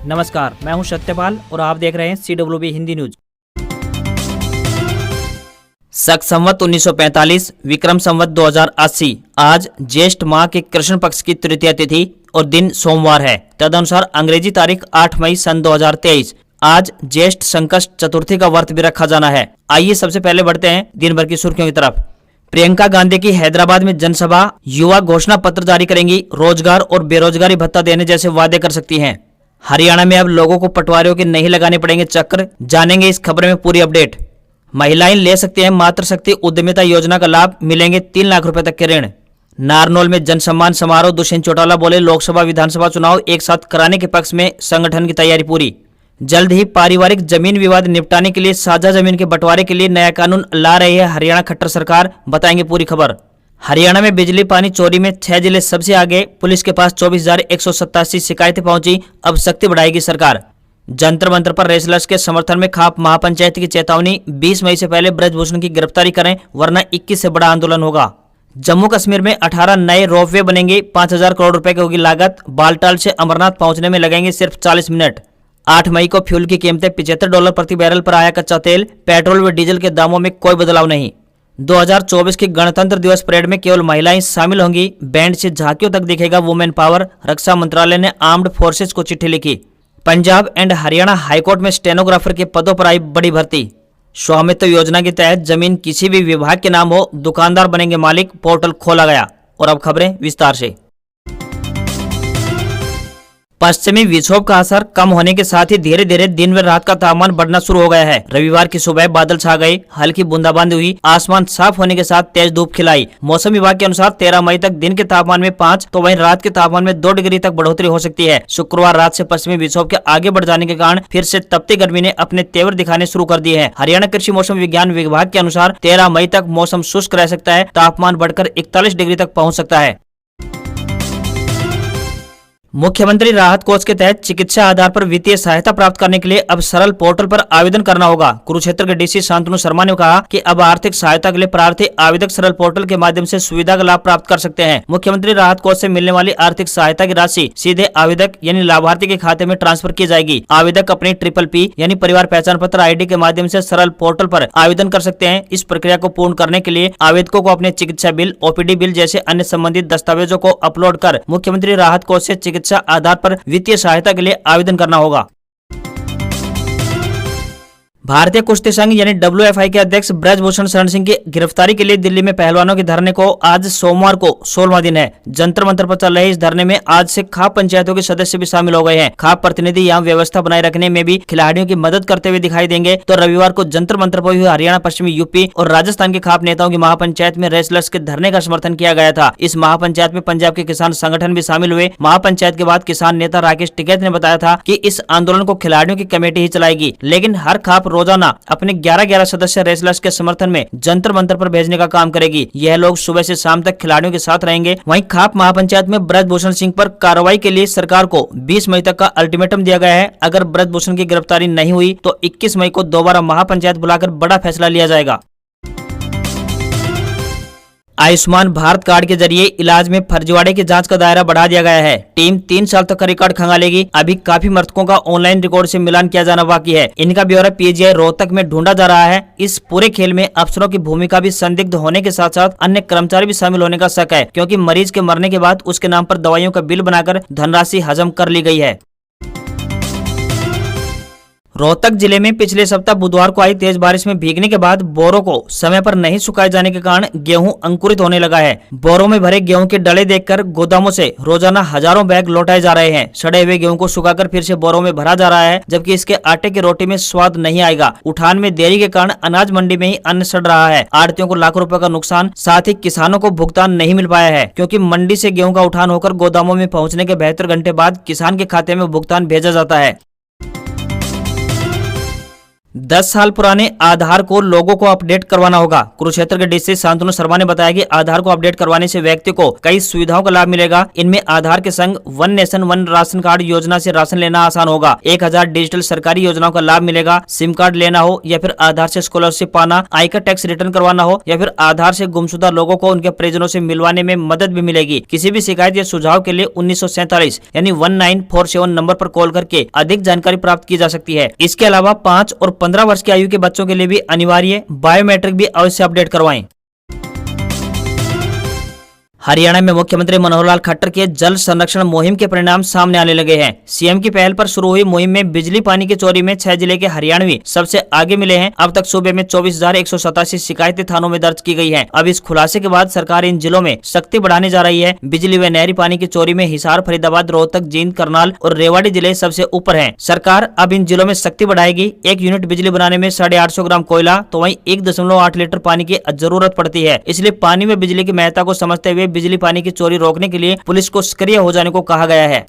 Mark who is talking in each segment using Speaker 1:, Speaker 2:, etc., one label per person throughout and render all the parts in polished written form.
Speaker 1: नमस्कार, मैं हूं सत्यपाल और आप देख रहे हैं CWB हिंदी न्यूज। शक संवत 1945, विक्रम संवत 2080। आज ज्येष्ठ माह के कृष्ण पक्ष की तृतीया तिथि और दिन सोमवार है। तदनुसार अंग्रेजी तारीख 8 मई सन 2023। आज ज्येष्ठ संकष्ट चतुर्थी का व्रत भी रखा जाना है। आइए सबसे पहले बढ़ते हैं दिन भर की सुर्खियों की तरफ। प्रियंका गांधी की हैदराबाद में जनसभा, युवा घोषणा पत्र जारी करेंगी, रोजगार और बेरोजगारी भत्ता देने जैसे वादे कर सकती हैं। हरियाणा में अब लोगों को पटवारियों के नहीं लगाने पड़ेंगे चक्कर, जानेंगे इस खबर में पूरी अपडेट। महिलाएं ले सकती हैं मातृ शक्ति उद्यमिता योजना का लाभ, मिलेंगे 3 लाख रुपए तक के ऋण। नारनौल में जनसम्मान समारोह, दुष्यंत चौटाला बोले लोकसभा विधानसभा चुनाव एक साथ कराने के पक्ष में संगठन की तैयारी पूरी। जल्द ही पारिवारिक जमीन विवाद निपटाने के लिए साझा जमीन के बंटवारे के लिए नया कानून ला रही है हरियाणा खट्टर सरकार, बताएंगे पूरी खबर। हरियाणा में बिजली पानी चोरी में 6 जिले सबसे आगे, पुलिस के पास 24,187 शिकायतें पहुंची, अब सख्ती बढ़ाएगी सरकार। जंतर मंतर पर रेसलर्स के समर्थन में खाप महापंचायत की चेतावनी, 20 मई से पहले ब्रजभूषण की गिरफ्तारी करें वरना 21 से बड़ा आंदोलन होगा। जम्मू कश्मीर में 18 नए रोपवे बनेंगे, 5,000 करोड़ रुपए की होगी लागत। बालटाल से अमरनाथ पहुंचने में लगेंगे सिर्फ 40 मिनट। 8 मई को फ्यूल की कीमतें $75 प्रति बैरल पर आया कच्चा तेल, पेट्रोल व डीजल के दामों में कोई बदलाव नहीं। 2024 की गणतंत्र दिवस परेड में केवल महिलाएं शामिल होंगी, बैंड से झांकियों तक दिखेगा वुमेन पावर, रक्षा मंत्रालय ने आर्म्ड फोर्सेस को चिट्ठी लिखी। पंजाब एंड हरियाणा हाईकोर्ट में स्टेनोग्राफर के पदों पर आई बड़ी भर्ती। स्वामित्व योजना के तहत जमीन किसी भी विभाग के नाम हो, दुकानदार बनेंगे मालिक, पोर्टल खोला गया। और अब खबरें विस्तार से। पश्चिमी विक्षोभ का असर कम होने के साथ ही धीरे धीरे दिन व रात का तापमान बढ़ना शुरू हो गया है। रविवार की सुबह बादल छा गए, हल्की बूंदाबांदी हुई, आसमान साफ होने के साथ तेज धूप खिलाई। मौसम विभाग के अनुसार 13 मई तक दिन के तापमान में 5 तो वहीं रात के तापमान में 2 डिग्री तक बढ़ोतरी हो सकती है। शुक्रवार रात से पश्चिमी विक्षोभ के आगे बढ़ जाने के कारण फिर से तपती गर्मी ने अपने तेवर दिखाने शुरू कर दिए हैं। हरियाणा कृषि मौसम विज्ञान विभाग के अनुसार 13 मई तक मौसम शुष्क रह सकता है, तापमान बढ़कर 41 डिग्री तक पहुँच सकता है। मुख्यमंत्री राहत कोष के तहत चिकित्सा आधार पर वित्तीय सहायता प्राप्त करने के लिए अब सरल पोर्टल पर आवेदन करना होगा। कुरुक्षेत्र के डीसी शांतनु शर्मा ने कहा कि अब आर्थिक सहायता के लिए प्रार्थी आवेदक सरल पोर्टल के माध्यम से सुविधा का लाभ प्राप्त कर सकते हैं। मुख्यमंत्री राहत कोष से मिलने वाली आर्थिक सहायता की राशि सीधे आवेदक यानी लाभार्थी के खाते में ट्रांसफर की जाएगी। आवेदक अपनी PPP यानी परिवार पहचान पत्र ID के माध्यम से सरल पोर्टल पर आवेदन कर सकते हैं। इस प्रक्रिया को पूर्ण करने के लिए आवेदकों को अपने चिकित्सा बिल, OPD बिल जैसे अन्य संबंधित दस्तावेजों को अपलोड कर मुख्यमंत्री राहत कोष से चिकित्सा आधार पर वित्तीय सहायता के लिए आवेदन करना होगा। भारतीय कुश्ती संघ यानी WFI के अध्यक्ष ब्रजभूषण शरण सिंह की गिरफ्तारी के लिए दिल्ली में पहलवानों के धरने को आज सोमवार को 16वां दिन है। जंतर मंतर पर चल रहे इस धरने में आज से खाप पंचायतों के सदस्य भी शामिल हो गए हैं। खाप प्रतिनिधि यहाँ व्यवस्था बनाए रखने में भी खिलाड़ियों की मदद करते हुए दिखाई देंगे। तो रविवार को जंतर मंतर पर हुई हरियाणा, पश्चिमी यूपी और राजस्थान के खाप नेताओं की महापंचायत में रेसलर्स के धरने का समर्थन किया गया था। इस महापंचायत में पंजाब के किसान संगठन भी शामिल हुए। महापंचायत के बाद किसान नेता राकेश टिकैत ने बताया था कि इस आंदोलन को खिलाड़ियों की कमेटी ही चलाएगी, लेकिन हर खाप रोजाना अपने 11 सदस्य रेसलर्स के समर्थन में जंतर मंतर पर भेजने का काम करेगी। यह लोग सुबह से शाम तक खिलाड़ियों के साथ रहेंगे। वहीं खाप महापंचायत में ब्रजभूषण सिंह पर कार्रवाई के लिए सरकार को 20 मई तक का अल्टीमेटम दिया गया है। अगर ब्रजभूषण की गिरफ्तारी नहीं हुई तो 21 मई को दोबारा महापंचायत बुलाकर बड़ा फैसला लिया जाएगा। आयुष्मान भारत कार्ड के जरिए इलाज में फर्जीवाड़े की जांच का दायरा बढ़ा दिया गया है। टीम 3 साल तक का रिकॉर्ड खंगालेगी। अभी काफी मृतकों का ऑनलाइन रिकॉर्ड से मिलान किया जाना बाकी है। इनका ब्यौरा PGI रोहतक में ढूंढा जा रहा है। इस पूरे खेल में अफसरों की भूमिका भी संदिग्ध होने के साथ साथ अन्य कर्मचारी भी शामिल होने का शक है, क्योंकि मरीज के मरने के बाद उसके नाम पर दवाइयों का बिल बनाकर धनराशि हजम कर ली गई है। रोहतक जिले में पिछले सप्ताह बुधवार को आई तेज बारिश में भीगने के बाद बोरों को समय पर नहीं सुखाए जाने के कारण गेहूं अंकुरित होने लगा है। बोरों में भरे गेहूं के डले देखकर गोदामों से रोजाना हजारों बैग लौटाए जा रहे हैं। सड़े हुए गेहूं को सुखाकर फिर से बोरों में भरा जा रहा है, जबकि इसके आटे की रोटी में स्वाद नहीं आएगा। उठान में देरी के कारण अनाज मंडी में ही अन्न सड़ रहा है। आड़तियों को लाखों रुपए का नुकसान, साथ ही किसानों को भुगतान नहीं मिल पाया है, क्योंकि मंडी से गेहूं का उठान होकर गोदामों में पहुंचने के 72 घंटे बाद किसान के खाते में भुगतान भेजा जाता है। 10 साल पुराने आधार को लोगों को अपडेट करवाना होगा। कुरुक्षेत्र के डीसी शांतनु शर्मा ने बताया कि आधार को अपडेट करवाने से व्यक्ति को कई सुविधाओं का लाभ मिलेगा। इनमें आधार के संग one nation one ration card योजना से राशन लेना आसान होगा। 1000 डिजिटल सरकारी योजनाओं का लाभ मिलेगा। सिम कार्ड लेना हो या फिर आधार से स्कॉलरशिप पाना, आयकर टैक्स रिटर्न करवाना हो या फिर आधार से गुमशुदा लोगों को उनके परिजनों से मिलवाने में मदद भी मिलेगी। किसी भी शिकायत या सुझाव के लिए 1947 यानी 1947 नंबर पर कॉल करके अधिक जानकारी प्राप्त की जा सकती है। इसके अलावा 5 और 15 वर्ष की आयु के बच्चों के लिए भी अनिवार्य बायोमेट्रिक भी अवश्य अपडेट करवाएं। हरियाणा में मुख्यमंत्री मनोहर लाल खट्टर के जल संरक्षण मुहिम के परिणाम सामने आने लगे हैं। सीएम की पहल पर शुरू हुई मुहिम में बिजली पानी की चोरी में 6 जिले के हरियाणवी सबसे आगे मिले हैं। अब तक सूबे में 24,187 शिकायतें थानों में दर्ज की गई हैं। अब इस खुलासे के बाद सरकार इन जिलों में सख्ती बढ़ाने जा रही है। बिजली व नहरी पानी की चोरी में हिसार, फरीदाबाद, रोहतक, जींद, करनाल और रेवाड़ी जिले सबसे ऊपर हैं। सरकार अब इन जिलों में सख्ती बढ़ाएगी। 1 यूनिट बिजली बनाने में 850 ग्राम कोयला तो वहीं 1.8 लीटर पानी की जरूरत पड़ती है। इसलिए पानी में बिजली की महत्ता को समझते हुए बिजली पानी की चोरी रोकने के लिए पुलिस को सक्रिय हो जाने को कहा गया है।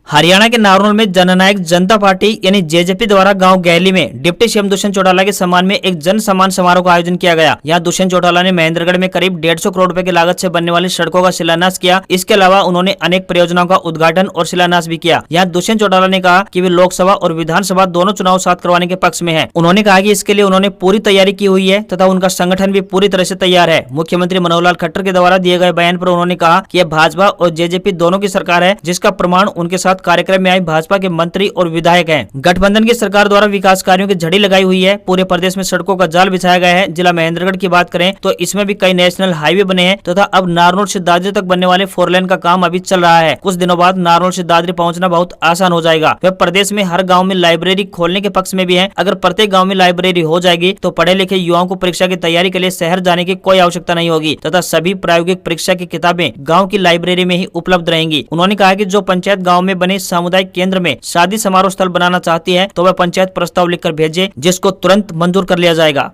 Speaker 1: हरियाणा के नारनौल में जननायक जनता पार्टी यानी जेजेपी द्वारा गांव गहली में डिप्टी सीएम दुष्यंत चौटाला के सम्मान में एक जन सम्मान समारोह का आयोजन किया गया। यहां दुष्यंत चौटाला ने महेंद्रगढ़ में करीब 150 करोड़ रुपए की लागत से बनने वाली सड़कों का शिलान्यास किया। इसके अलावा उन्होंने अनेक परियोजनाओं का उद्घाटन और शिलान्यास भी किया। यहाँ दुष्यंत चौटाला ने कहा कि वे लोकसभा और विधानसभा दोनों चुनाव साथ करवाने के पक्ष में है। उन्होंने कहा कि इसके लिए उन्होंने पूरी तैयारी की हुई है तथा उनका संगठन भी पूरी तरह से तैयार है। मुख्यमंत्री मनोहर लाल खट्टर के द्वारा दिए गए बयान पर उन्होंने कहा कि यह भाजपा और जेजेपी दोनों की सरकार है, जिसका प्रमाण उनके साथ कार्यक्रम में आई भाजपा के मंत्री और विधायक हैं। गठबंधन की सरकार द्वारा विकास कार्यों की झड़ी लगाई हुई है। पूरे प्रदेश में सड़कों का जाल बिछाया गया है। जिला महेंद्रगढ़ की बात करें तो इसमें भी कई नेशनल हाईवे बने हैं तथा अब नारनौल से दादरी तक बनने वाले 4 लेन का काम अभी चल रहा है। कुछ दिनों बाद नारनौल से दादरी पहुंचना बहुत आसान हो जाएगा। वह प्रदेश में हर गाँव में लाइब्रेरी खोलने के पक्ष में भी है। अगर प्रत्येक गाँव में लाइब्रेरी हो जाएगी तो पढ़े लिखे युवाओं को परीक्षा की तैयारी के लिए शहर जाने की कोई आवश्यकता नहीं होगी तथा सभी प्रायोगिक परीक्षा की किताबें गाँव की लाइब्रेरी में ही उपलब्ध रहेंगी। उन्होंने कहा कि जो पंचायत गाँव में बने सामुदायिक केंद्र में शादी समारोह स्थल बनाना चाहती है तो वह पंचायत प्रस्ताव लिखकर भेजे, जिसको तुरंत मंजूर कर लिया जाएगा।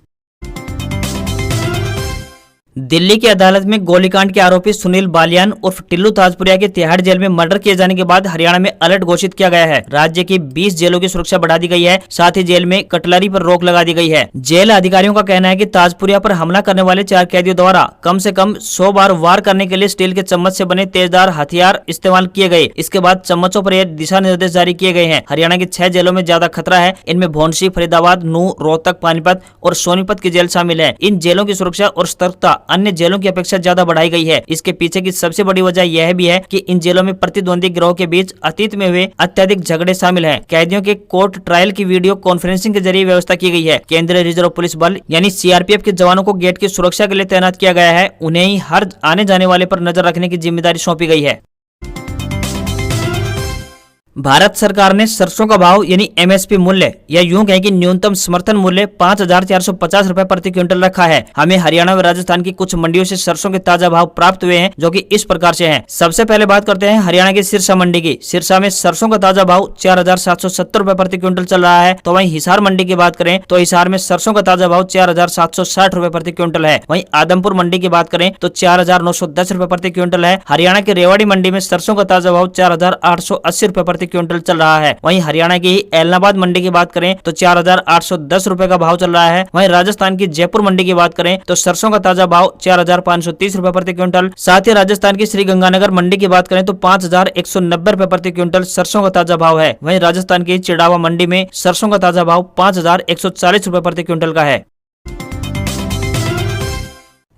Speaker 1: दिल्ली की अदालत में गोलीकांड के आरोपी सुनील बालियान उर्फ टिल्लू ताजपुरिया के तिहाड़ जेल में मर्डर किए जाने के बाद हरियाणा में अलर्ट घोषित किया गया है। राज्य की 20 जेलों की सुरक्षा बढ़ा दी गई है। साथ ही जेल में कटलरी पर रोक लगा दी गई है। जेल अधिकारियों का कहना है कि ताजपुरिया पर हमला करने वाले 4 कैदियों द्वारा कम से कम 100 बार वार करने के लिए स्टील के चम्मच से बने तेजधार हथियार इस्तेमाल किए गए। इसके बाद चम्मचों पर यह दिशा निर्देश जारी किए गए हैं। हरियाणा की 6 जेलों में ज्यादा खतरा है। इनमें भौंसी, फरीदाबाद, नूह, रोहतक, पानीपत और सोनीपत की जेल शामिल है। इन जेलों की सुरक्षा और सतर्कता अन्य जेलों की अपेक्षा ज्यादा बढ़ाई गई है। इसके पीछे की सबसे बड़ी वजह यह भी है कि इन जेलों में प्रतिद्वंदी गिरोह के बीच अतीत में हुए अत्यधिक झगड़े शामिल हैं। कैदियों के कोर्ट ट्रायल की वीडियो कॉन्फ्रेंसिंग के जरिए व्यवस्था की गई है। केंद्रीय रिजर्व पुलिस बल यानी सीआरपीएफ के जवानों को गेट की सुरक्षा के लिए तैनात किया गया है। उन्हें ही हर आने जाने वाले पर नजर रखने की जिम्मेदारी सौंपी गई है। भारत सरकार ने सरसों का भाव यानी एमएसपी मूल्य या यूं कहें कि न्यूनतम समर्थन मूल्य 5,450 रुपए प्रति क्विंटल रखा है। हमें हरियाणा व राजस्थान की कुछ मंडियों से सरसों के ताजा भाव प्राप्त हुए हैं, जो कि इस प्रकार से हैं। सबसे पहले बात करते हैं हरियाणा की सिरसा मंडी की। सिरसा में सरसों का ताजा भाव 4,770 रुपए प्रति क्विंटल चल रहा है। तो वहीं हिसार मंडी की बात करें तो हिसार में सरसों का ताजा भाव 4,760 रुपए प्रति क्विंटल है। वहीं आदमपुर मंडी की बात करें तो 4,910 रुपए प्रति क्विंटल है। हरियाणा की रेवाड़ी मंडी में सरसों का ताजा भाव 4,880 रुपए प्रति क्विंटल चल रहा है। वहीं हरियाणा की एलनाबाद मंडी की बात करें तो 4,810 रुपए का भाव चल रहा है। वहीं राजस्थान की जयपुर मंडी की बात करें तो सरसों का ताजा भाव 4,530 रुपए प्रति क्विंटल। साथ ही राजस्थान की श्रीगंगानगर मंडी की बात करें तो 5,190 रुपए प्रति क्विंटल सरसों का ताजा भाव है। वहीं राजस्थान की चिड़ावा मंडी में सरसों का ताजा भाव 5,140 रुपए प्रति क्विंटल का है।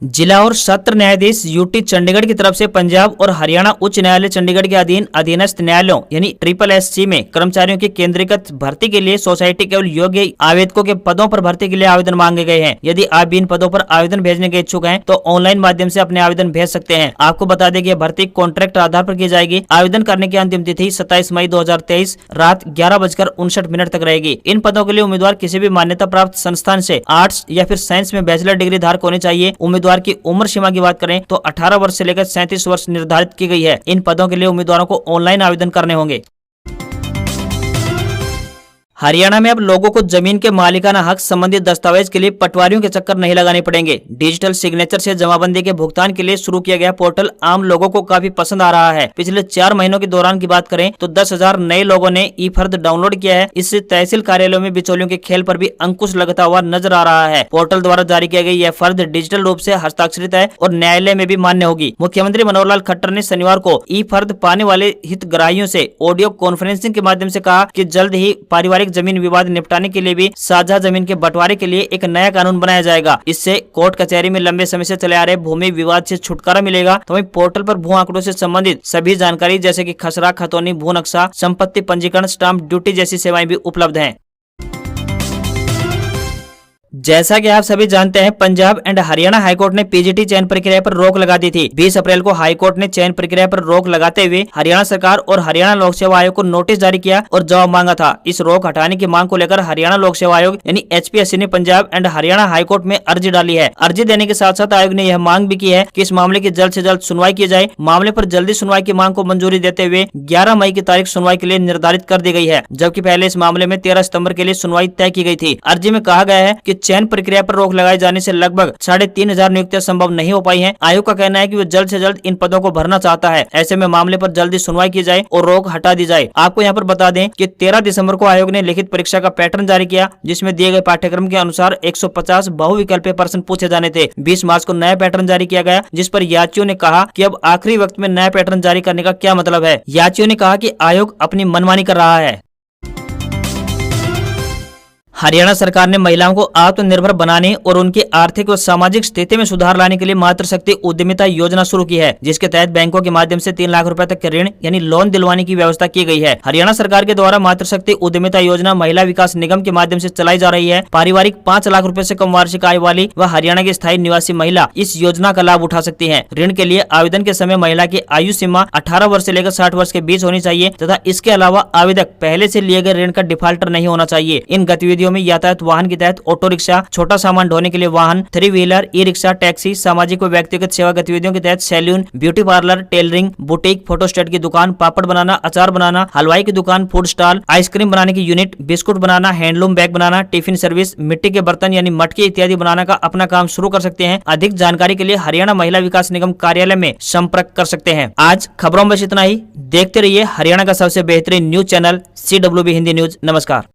Speaker 1: जिला और सत्र न्यायाधीश यूटी चंडीगढ़ की तरफ से पंजाब और हरियाणा उच्च न्यायालय चंडीगढ़ के अधीन अधीनस्थ न्यायालयों यानी SSSC में कर्मचारियों की केंद्रीकृत भर्ती के लिए सोसाइटी केवल योग्य आवेदकों के पदों पर भर्ती के लिए आवेदन मांगे गए हैं। यदि आप भी इन पदों पर आवेदन भेजने के इच्छुक हैं तो ऑनलाइन माध्यम से अपने आवेदन भेज सकते हैं। आपको बता दें कि यह भर्ती कॉन्ट्रैक्ट आधार पर की जाएगी। आवेदन करने की अंतिम तिथि 27 मई 2023 रात 11:59 तक रहेगी। इन पदों के लिए उम्मीदवार किसी भी मान्यता प्राप्त संस्थान से आर्ट्स या फिर साइंस में बैचलर डिग्री धारक होने चाहिए। उम्मीदवार की उम्र सीमा की बात करें तो 18 वर्ष से लेकर 37 वर्ष निर्धारित की गई है। इन पदों के लिए उम्मीदवारों को ऑनलाइन आवेदन करने होंगे। हरियाणा में अब लोगों को जमीन के मालिकाना हक संबंधी दस्तावेज के लिए पटवारियों के चक्कर नहीं लगाने पड़ेंगे। डिजिटल सिग्नेचर से जमाबंदी के भुगतान के लिए शुरू किया गया पोर्टल आम लोगों को काफी पसंद आ रहा है। पिछले 4 महीनों के दौरान की बात करें तो 10,000 नए लोगों ने ई फर्द डाउनलोड किया है। इससे तहसील कार्यालयों में बिचौलियों के खेल पर भी अंकुश लगता हुआ नजर आ रहा है। पोर्टल द्वारा जारी किया गया यह फर्द डिजिटल रूप से हस्ताक्षरित है और न्यायालय में भी मान्य होगी। मुख्यमंत्री मनोहर लाल खट्टर ने शनिवार को ई फर्द पाने वाले हितग्राहियों से ऑडियो कॉन्फ्रेंसिंग के माध्यम से कहा कि जल्द ही पारिवारिक जमीन विवाद निपटाने के लिए भी साझा जमीन के बंटवारे के लिए एक नया कानून बनाया जाएगा। इससे कोर्ट कचहरी में लंबे समय से चले आ रहे भूमि विवाद से छुटकारा मिलेगा। तो वहीं पोर्टल पर भू आंकड़ों से संबंधित सभी जानकारी जैसे कि खसरा, खतौनी, भू नक्शा, संपत्ति पंजीकरण, स्टाम्प ड्यूटी जैसी सेवाएं भी उपलब्ध हैं। जैसा कि आप सभी जानते हैं, पंजाब एंड हरियाणा हाईकोर्ट ने पीजीटी चयन प्रक्रिया पर रोक लगा दी थी। 20 अप्रैल को हाईकोर्ट ने चयन प्रक्रिया पर रोक लगाते हुए हरियाणा सरकार और हरियाणा लोक सेवा आयोग को नोटिस जारी किया और जवाब मांगा था। इस रोक हटाने की मांग को लेकर हरियाणा लोक सेवा आयोग यानी HPSC ने पंजाब एंड हरियाणा हाईकोर्ट में अर्जी डाली है। अर्जी देने के साथ साथ आयोग ने यह मांग भी की है कि इस मामले की जल्द से जल्द सुनवाई की जाए। मामले पर जल्दी सुनवाई की मांग को मंजूरी देते हुए 11 मई की तारीख सुनवाई के लिए निर्धारित कर दी गई है, जबकि पहले इस मामले में 13 सितंबर के लिए सुनवाई तय की गई थी। अर्जी में कहा गया है कि चयन प्रक्रिया पर रोक लगाए जाने से लगभग 3,500 नियुक्तियां संभव नहीं हो पाई हैं। आयोग का कहना है कि वो जल्द से जल्द इन पदों को भरना चाहता है। ऐसे में मामले पर जल्दी सुनवाई की जाए और रोक हटा दी जाए। आपको यहाँ पर बता दें कि 13 दिसंबर को आयोग ने लिखित परीक्षा का पैटर्न जारी किया, जिसमें दिए गए पाठ्यक्रम के अनुसार 150 बहुविकल्पीय प्रश्न पूछे जाने थे। 20 मार्च को नया पैटर्न जारी किया गया, जिस पर याचियों ने कहा कि अब आखिरी वक्त में नया पैटर्न जारी करने का क्या मतलब है। याचियों ने कहा कि आयोग अपनी मनमानी कर रहा है। हरियाणा सरकार ने महिलाओं को आत्मनिर्भर बनाने और उनकी आर्थिक व सामाजिक स्थिति में सुधार लाने के लिए मातृशक्ति उद्यमिता योजना शुरू की है, जिसके तहत बैंकों के माध्यम से 3 लाख रुपए तक के ऋण यानी लोन दिलवाने की व्यवस्था की गई है। हरियाणा सरकार के द्वारा मातृशक्ति उद्यमिता योजना महिला विकास निगम के माध्यम से चलाई जा रही है। पारिवारिक 5 लाख रुपए से कम वार्षिक आय वाली व हरियाणा की स्थायी निवासी महिला इस योजना का लाभ उठा सकती है। ऋण के लिए आवेदन के समय महिला की आयु सीमा 18 वर्ष से लेकर 60 वर्ष के बीच होनी चाहिए तथा इसके अलावा आवेदक पहले से लिए गए ऋण का डिफाल्टर नहीं होना चाहिए। इन गतिविधियों में यातायात वाहन के तहत ऑटो रिक्शा, छोटा सामान ढोने के लिए वाहन, 3 व्हीलर, ई रिक्शा, टैक्सी, सामाजिक व व्यक्तिगत सेवा गतिविधियों के तहत salon, beauty parlour, tailoring, boutique, photostat की दुकान, पापड़ बनाना, अचार बनाना, हलवाई की दुकान, फूड स्टॉल, आइसक्रीम बनाने की यूनिट, बिस्कुट बनाना, हैंडलूम बैग बनाना, टिफिन सर्विस, मिट्टी के बर्तन यानी मटके इत्यादि बनाना का अपना काम शुरू कर सकते हैं। अधिक जानकारी के लिए हरियाणा महिला विकास निगम कार्यालय में संपर्क कर सकते हैं। आज खबरों में बस इतना ही। देखते रहिए हरियाणा का सबसे बेहतरीन news channel CWB Hindi news. नमस्कार।